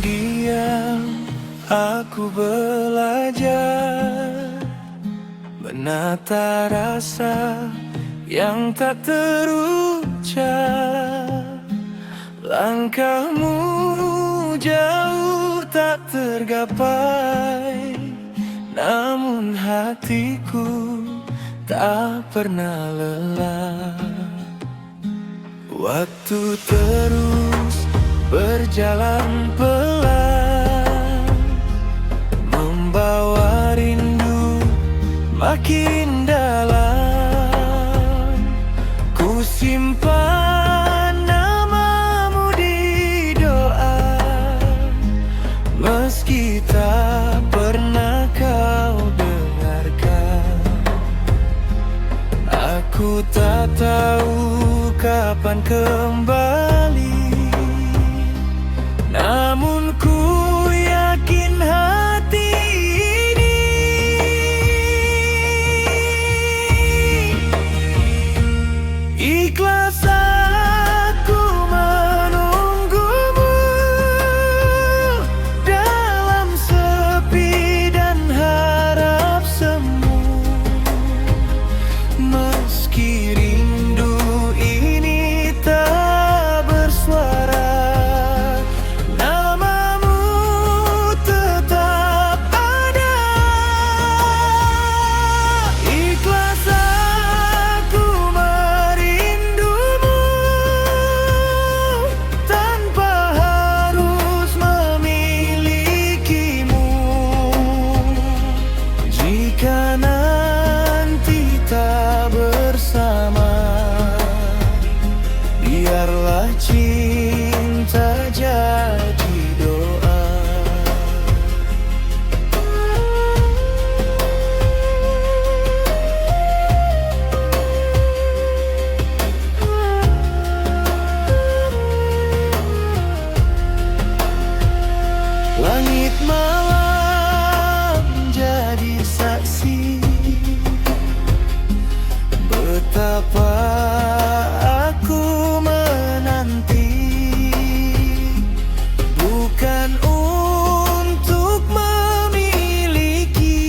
diam aku belajar menata rasa yang tak terucap. Langkahmu jauh tak tergapai, namun hatiku tak pernah lelah. Waktu terus berjalan pelan, membawa rindu makin dalam. Ku simpan namamu di doa, meski tak pernah kau dengarkan. Aku tak tahu kapan kembali, namun ku yakin hati ini ikhlas. Aku menunggumu dalam sepi dan harap semu, meski rindu ini tak bersuara, namamu tetap ada. Ikhlas aku merindumu tanpa harus memilikimu. Jika nanti tak bersama, biarlah cinta jadi doa. Langit malam jadi saksi betapa aku menanti, bukan untuk memiliki,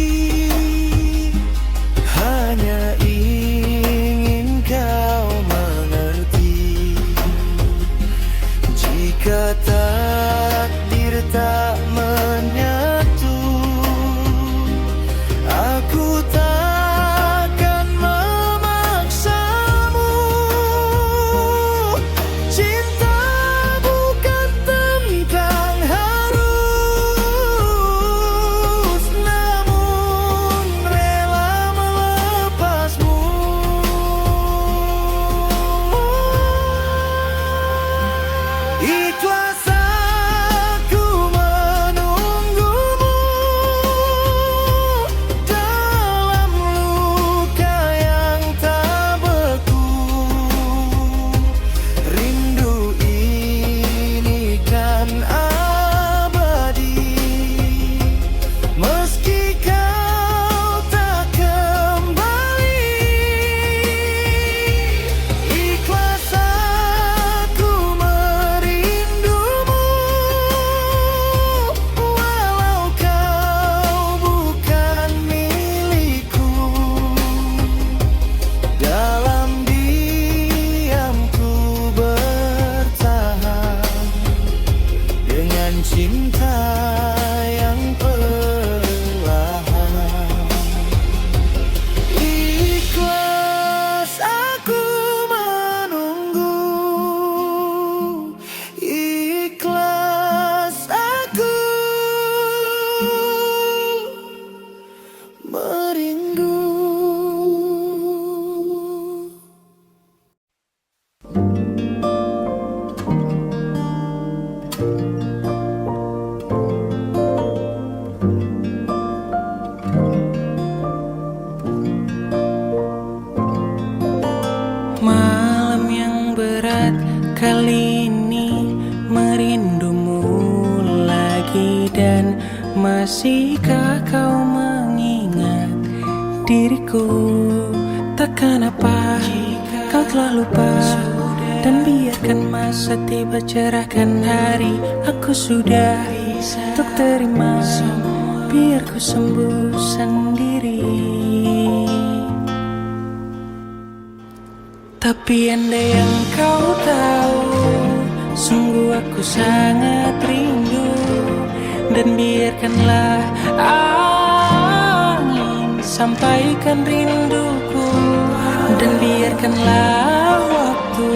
hanya ingin kau mengerti. Jika takdir tak menyatu, aku takkan memaksamu. Cinta bukan tentang harus, namun rela melepasmu. Ikhlas aku menunggumu dalam luka yang tak beku. Rindu ini kan abadi, meski kau tak kembali. Ikhlas aku merindumu walau kau bukan milikku. Dalam diamku bertahan dengan cinta yang perlahan. Ikhlas aku menunggu, ikhlas aku merindu. Malam yang berat kali ini merindumu lagi, dan masihkah kau mengingat diriku? Takkan apa kau telah lupa, dan biarkan masa tiba cerahkan hari. Aku sudah untuk terima biar ku sembuh sendiri. Tapi andai yang kau tahu, sungguh aku sangat rindu. Dan biarkanlah angin sampaikan rinduku. Dan biarkanlah waktu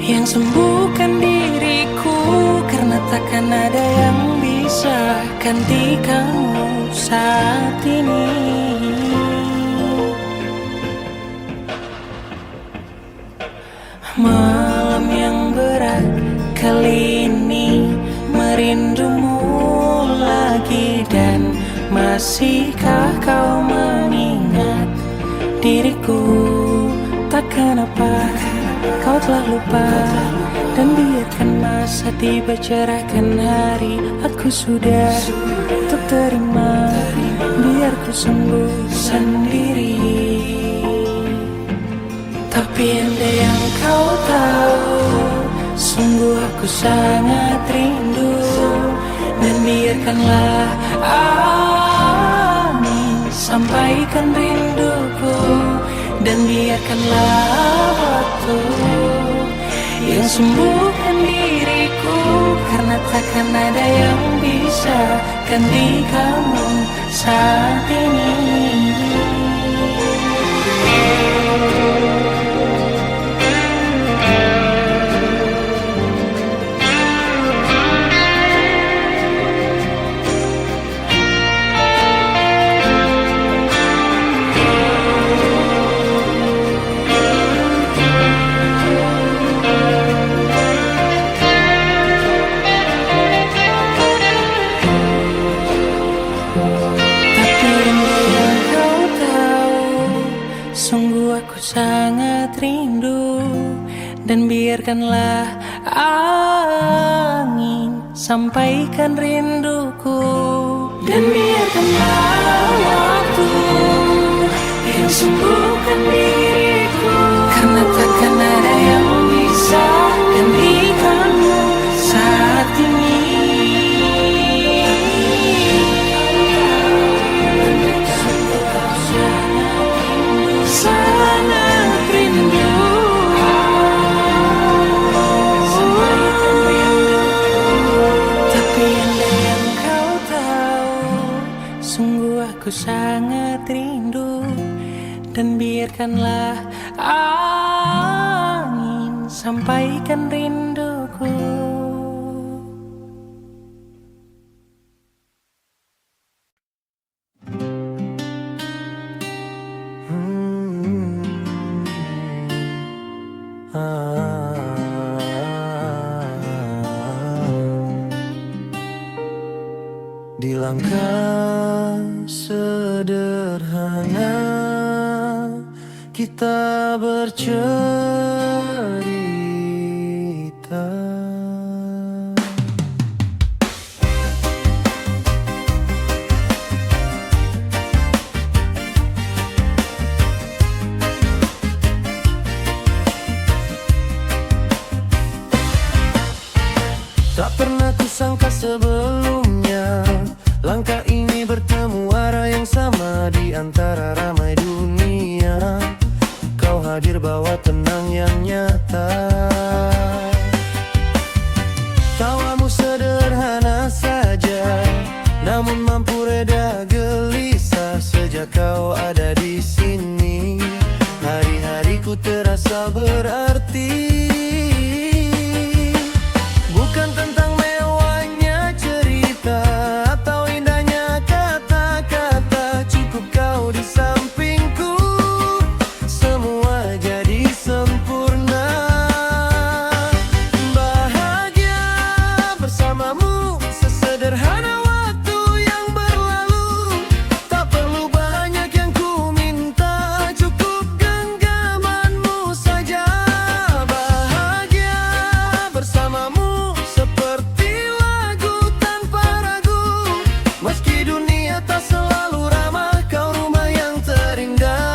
yang sembuhkan diriku. Karena takkan ada yang bisa ganti kamu saat ini. Malam yang berat kali ini merindumu lagi. Dan masihkah kau mengingat diriku? Takkan apa kau telah lupa. Dan biarkan masa tiba cerahkan hari. Aku sudah untuk terima biar ku sembuh sendiri. Tapi andai yang kau tahu, sungguh aku sangat rindu. Dan biarkanlah angin sampaikan rinduku. Dan biarkanlah waktu yang sembuhkan diriku. Karena takkan ada yang bisa ganti kamu saat ini. Sangat rindu. Dan biarkanlah angin sampaikan rinduku. Dan biarkanlah waktu yang sembuhkan diriku. Karena takkan ada yang bisa gantikanmu saat ini. Aku sangat rindu. Dan biarkanlah angin sampaikan rinduku. Di langkah sederhana kita bercerita. Tak pernah kusangka sebelumnya langkah ini bertemu arah yang sama di antara ramai dunia. Kau hadir bawa tenang yang nyata. Tawamu sederhana saja, namun mampu reda gelisah. Sejak kau ada di sini, hari-hariku terasa berarti. Bukan tentang mewahnya cerita atau indahnya kata-kata, cukup kau di sampingku, semua jadi sempurna. Bahagia bersamamu, sesederhana waktu yang berlalu. Tak perlu banyak yang ku minta, cukup genggamanmu saja. Bahagia bersamamu seperti lagu tanpa ragu. Meski dunia tak selalu ramah, kau rumah yang terindah.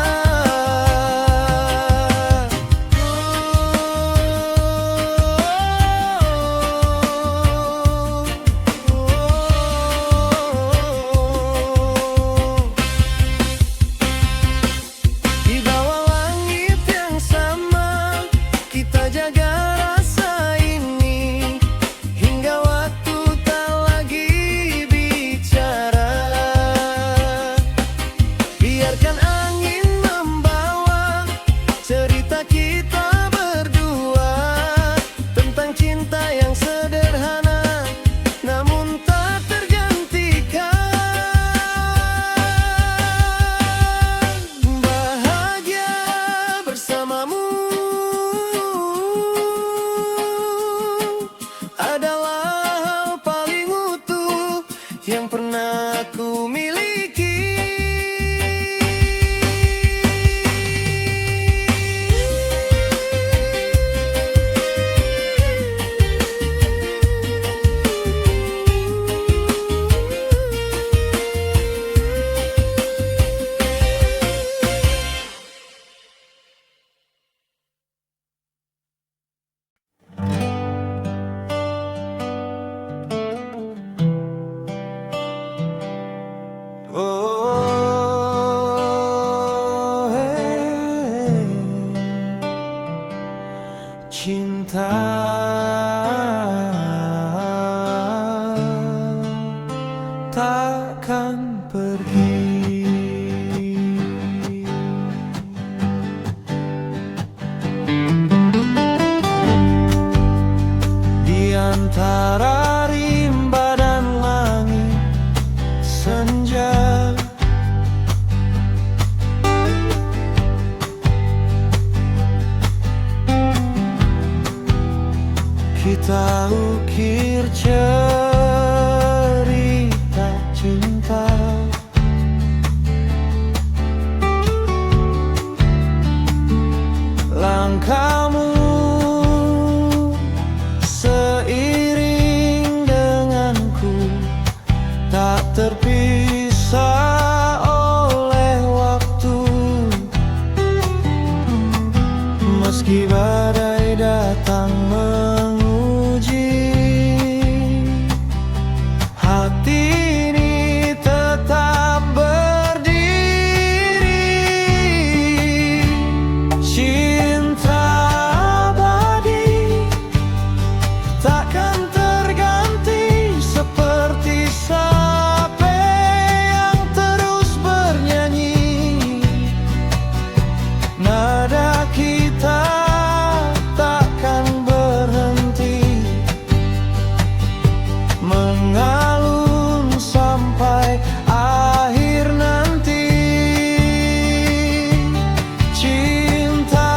mengalun sampai akhir nanti. Cinta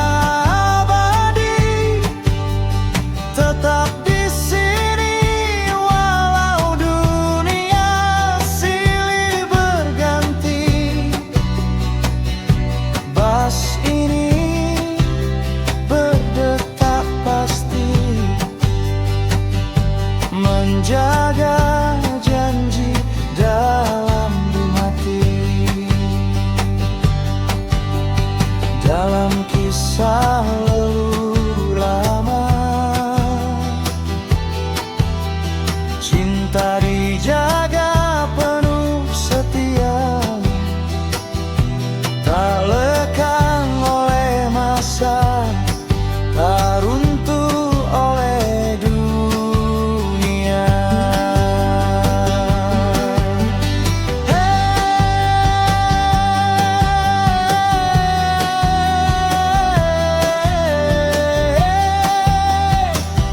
abadi tetap di sini walau dunia silih berganti. Bas ini berdetak pasti, menjaga janji dalam hati. Dalam kisah lalu lama, cinta dijaga penuh setia, tak lekang oleh masa, tak runtuh oleh dunia.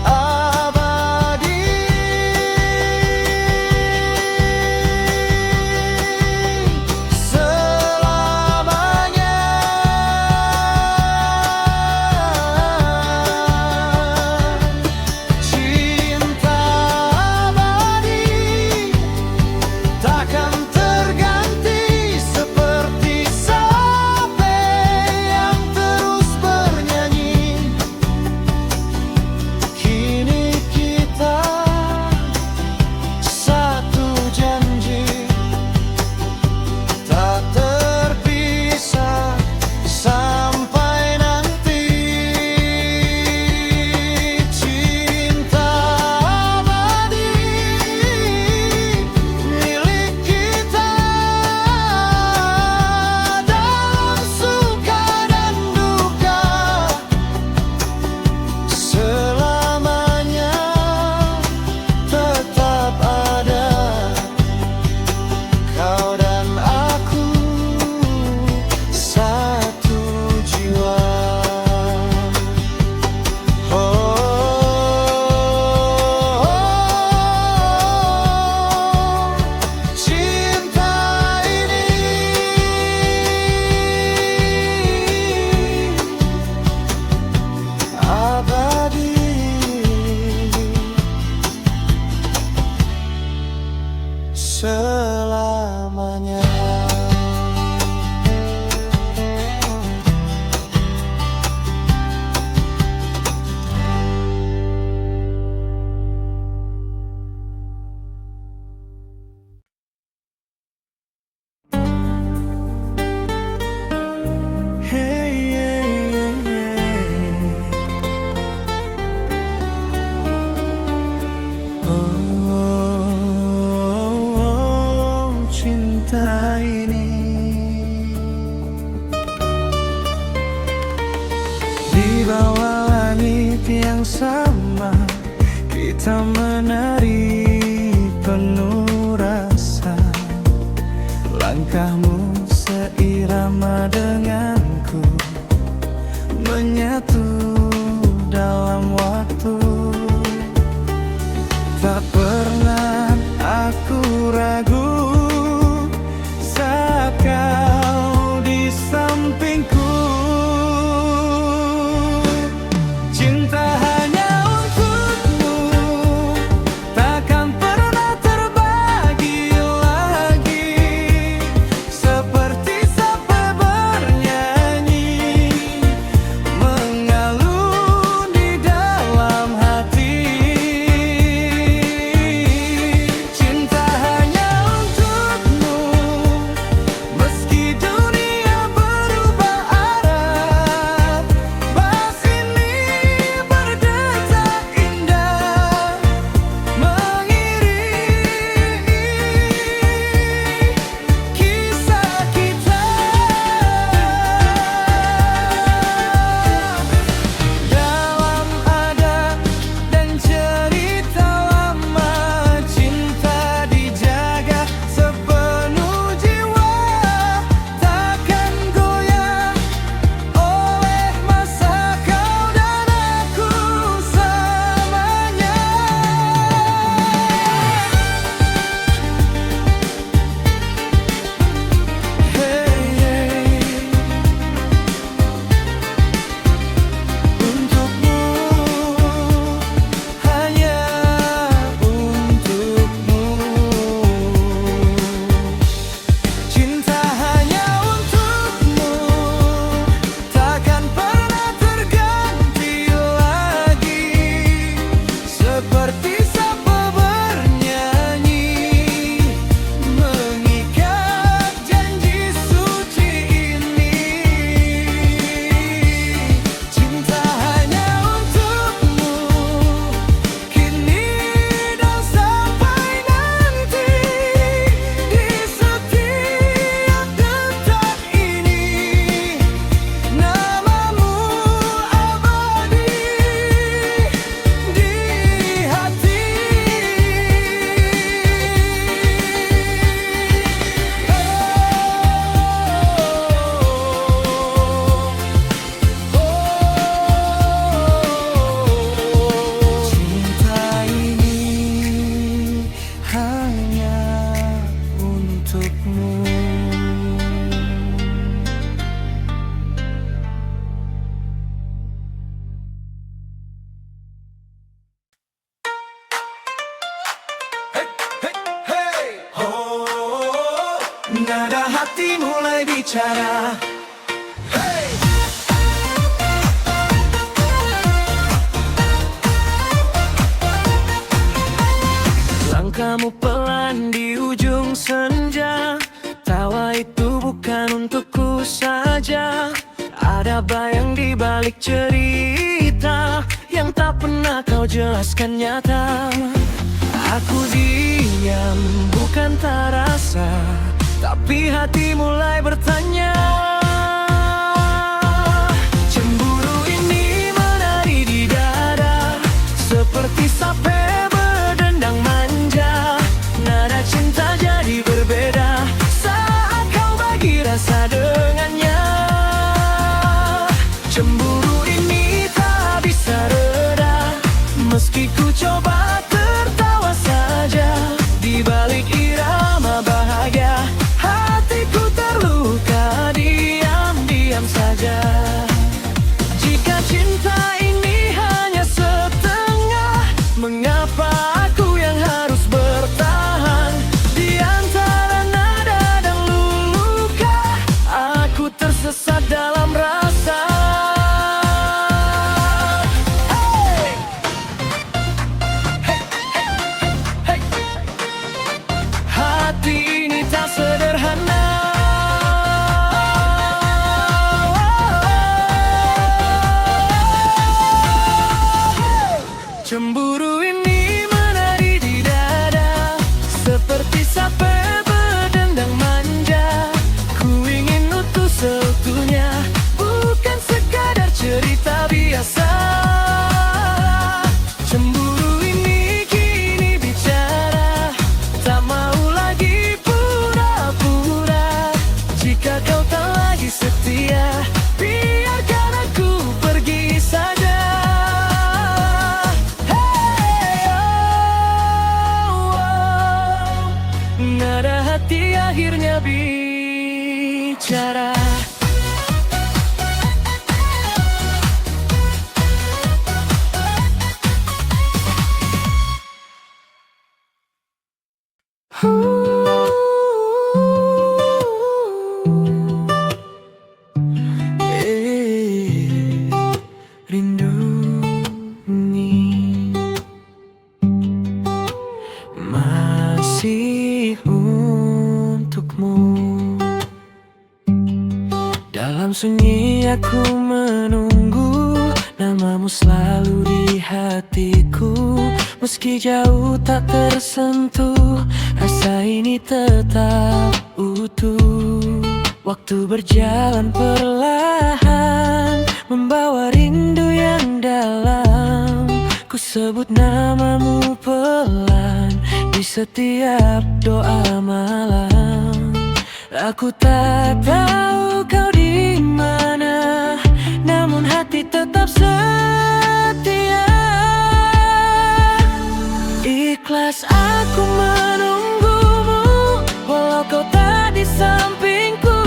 Abadi selamanya. Cinta abadi takkan terganti, seperti sape yang terus bernyanyi. Kini kita satu janji, tak terpisah sampai nanti. Cinta abadi milik kita, dalam suka dan duka selamanya tetap ada. Kau dan aku satu jiwa. Cinta ini abadi selamanya. Hey, yeah, yeah, yeah. Oh, cinta ini di bawah langit yang sama, kita menari penuh rasa. Langkahmu seirama denganku, menyatu dalam waktu. Tak pernah aku ragu saat kau di sampingku. Cinta hanya untukmu, tak Nada hati mulai bicara. Hey! Langkahmu pelan di ujung senja. Tawa itu bukan untukku saja. Ada bayang di balik cerita yang tak pernah kau jelaskan nyata. Aku diam, bukan tak rasa, tapi hati mulai bertanya. Cemburu ini menari di dada, seperti sape berdendang manja. Nada cinta jadi berbeda saat kau bagi rasa dengannya. Cemburu ini tak bisa reda, meski ku coba tertawa saja. Di balik irama bahagia, hatiku terluka, diam-diam saja. Jika cinta ini hanya setengah, mengapa aku yang harus bertahan? Di antara nada dan luka, aku tersesat dalam rasa. Hati ini tak sederhana. Cemburu ini menari di dada, seperti sape berdendang manja. Ku ingin utuh seutuhnya, bukan sekadar cerita biasa. Cemburu ini kini bicara, tak mau lagi pura-pura. Jika kau tak lagi setia, biarkan aku pergi saja. Hey, oh, oh. Nada hati akhirnya bicara. Rindu ini masih untukmu. Dalam sunyi aku menunggu, namamu selalu di hatiku. Meski jauh tak tersentuh, rasa ini tetap utuh. Waktu berjalan perlahan, membawa rindu yang dalam. Ku sebut namamu pelan di setiap doa malam. Aku tak tahu kau di mana, namun hati tetap setia. Ikhlas aku menunggumu, walau kau tak di sampingku.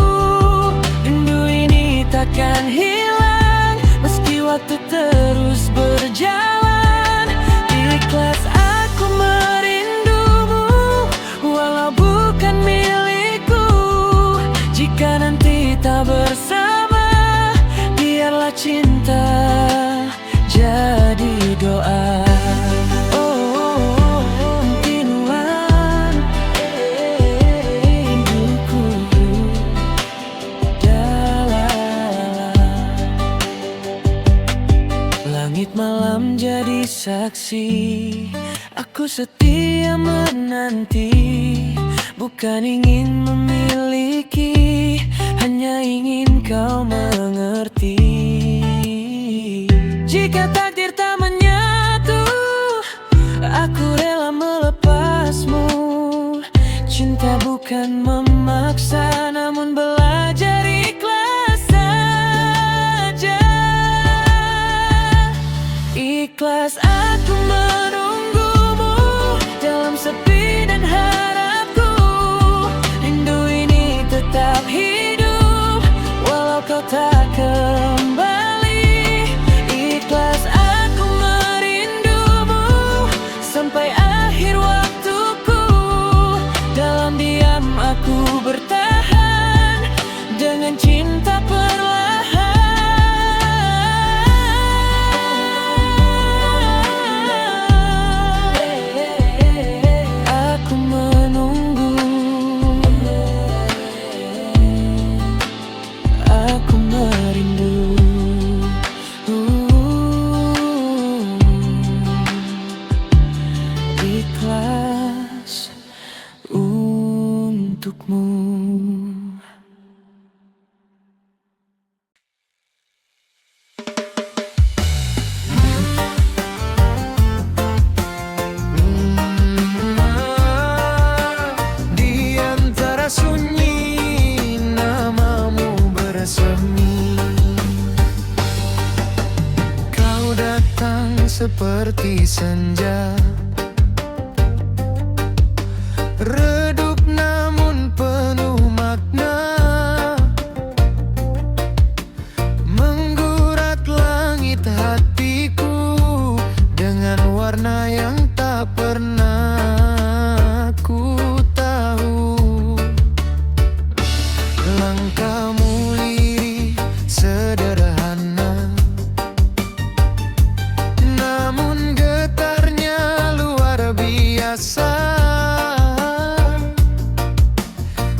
Rindu ini takkan hilang, meski waktu terus berjalan. Ikhlas aku merindumu, walau bukan milikku. Jika nanti tak bersama, biarlah cinta jadi doa. Langit malam jadi saksi, aku setia menanti. Bukan ingin memiliki, hanya ingin kau mengerti. Jika takdir tak menyatu, aku rela melepasmu. Cinta bukan memaksa, namun belajar ikhlas saja. Ikhlas aku menunggumu dalam sepi dan harapku. Rindu ini tetap hidup, walau kau tak kembali. Ikhlas aku merindumu sampai akhir waktuku. Dalam diam aku bertahan. seperti senja, redup namun penuh makna, menggurat langit hatiku dengan warna yang tak pernah ku tahu. Langkahmu lirih sederhana, namun getarnya luar biasa.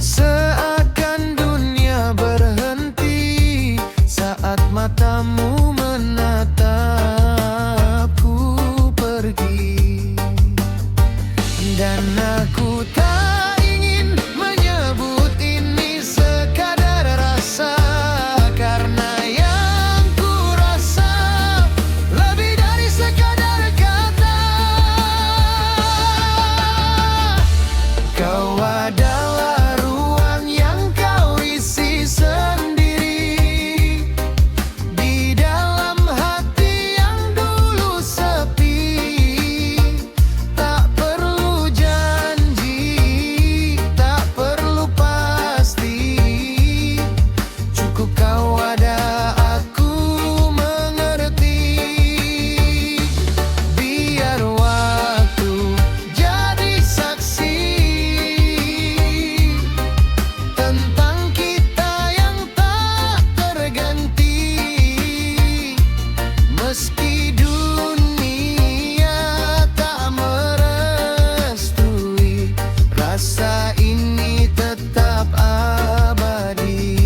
Seakan dunia berhenti saat matamu menatapku pergi. Dan aku tak ingin menyebut ini sekadar rasa, karena yang ku rasa lebih dari sekadar kata. Kau adalah ruang yang kau isi sendiri di dalam hati yang dulu sepi. Tak perlu janji, tak perlu pasti, cukup kau ada, aku mengerti. Biar waktu jadi saksi tentang kita yang tak terganti. Meski dunia tak merestui, rasa ini tetap abadi.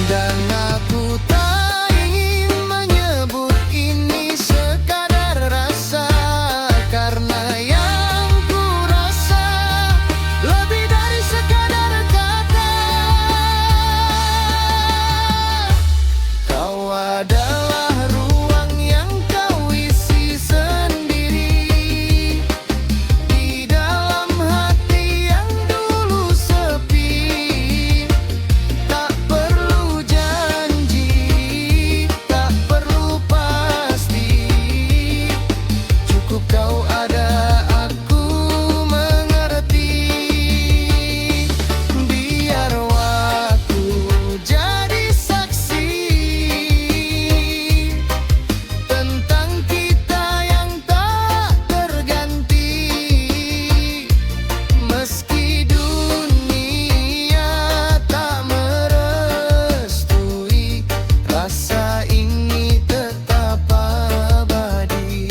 Dan aku tak ingin menyebut ini sekadar rasa, karena yang ku rasa lebih dari sekadar kata. Kau adalah ruang yang kau isi sendiri di dalam hati yang dulu sepi. Tak perlu janji, tak perlu pasti, cukup kau ada, aku mengerti. Biar waktu jadi saksi tentang kita yang tak terganti. Meski dunia tak merestui, rasa ini tetap abadi.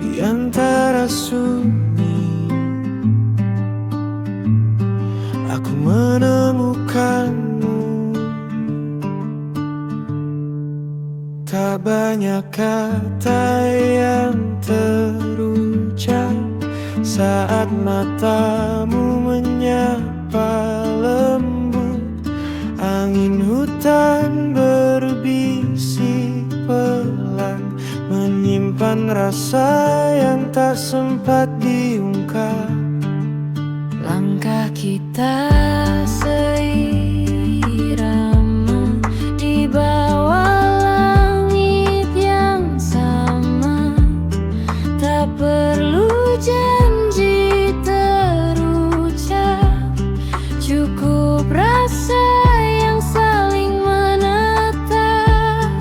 Di antara sunyi, aku menemukanmu. Tak banyak kata yang terucap saat matamu menyapa lembut. Angin hutan berbisik pelan, menyimpan rasa yang tak sempat diungkap. Langkah kita seirama di bawah langit yang sama. Tak perlu janji terucap, cukup rasa yang saling menatap.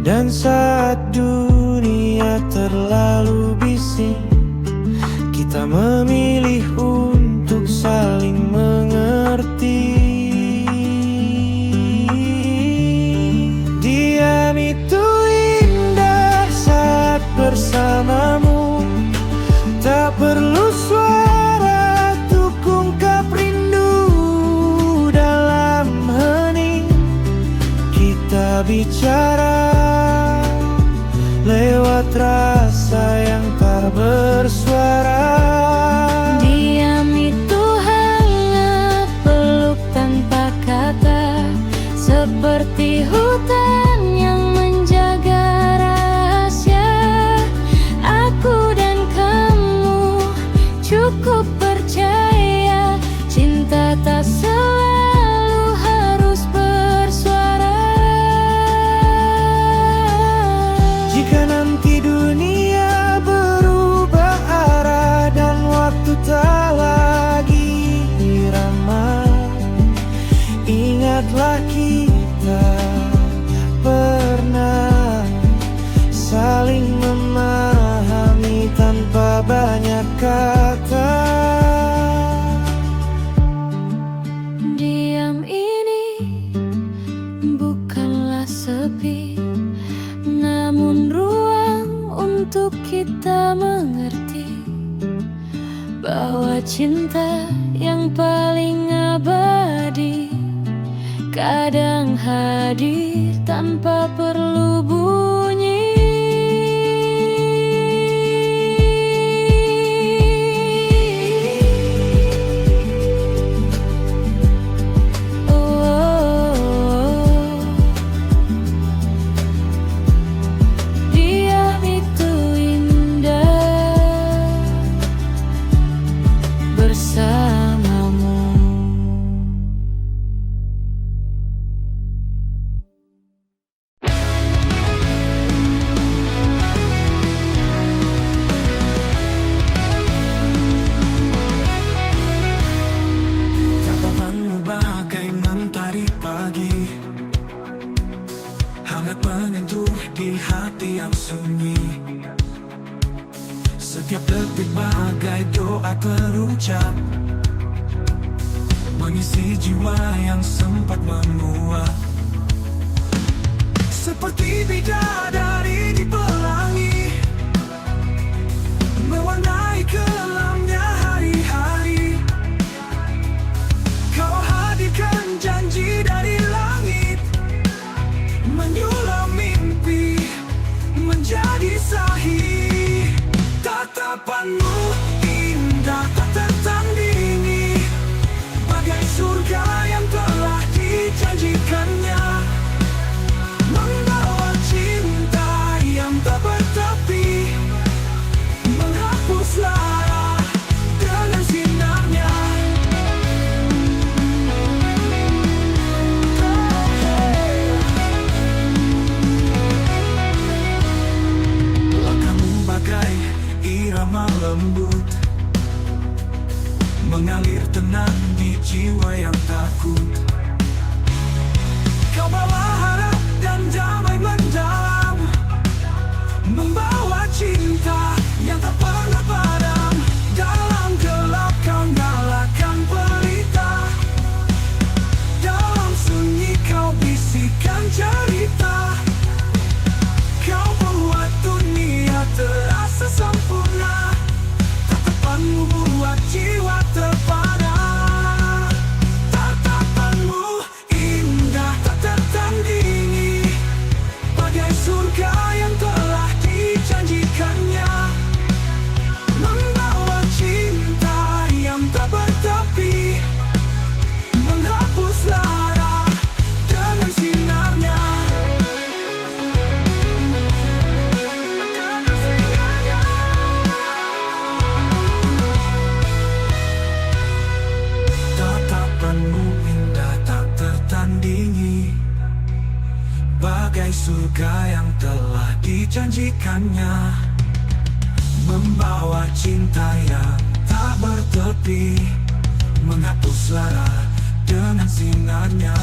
Dan saat dunia terlalu bising, kita memilih untuk saling mengerti. Diam itu indah saat percaya cinta tak selalu harus bersuara. Jika nanti dunia berubah arah dan waktu tak lagi irama, ingatlah kita pernah saling memahami tanpa banyak kata. Diam ini bukanlah sepi, namun ruang untuk kita mengerti bahwa cinta yang paling abadi kadang hadir tanpa perlu bunyi. Diam itu indah bersamamu. Tatapanmu bagai mentari pagi, hangat menyentuh di hati yang sunyi. Setiap detik bagai doa terucap, mengisi jiwa yang sempat menguap. Seperti bidadari di pelangi, mewarnai kelamnya hari-hari. Kau hadirkan janji dari langit, menyulam mimpi menjadi sahih. Tatapanmu indah tak tertandingi, bagai surga yang telah dijanjikannya, membawa cinta yang tak bertepi, menghapus lara dengan sinarnya. Langkahmu bagai irama lembut, mengalir tenang di jiwa yang takut. Kau bawa harap dan damai mendalam, membawa cinta yang tak pernah padam. Dalam gelap kau nyalakan pelita, dalam sunyi kau bisikan cerita. Kau buat dunia terasa sempurna, tatapanmu buat jiwa terpana. Tatapanmu indah tak tertandingi, bagai surga yang telah dijanjikannya, membawa cinta yang tak bertepi, menghapus lara dengan sinarnya. Tatapanmu indah tak tertandingi, bagai surga yang telah dijanjikannya, membawa cinta yang tak bertepi, menghapus lara dengan sinarnya.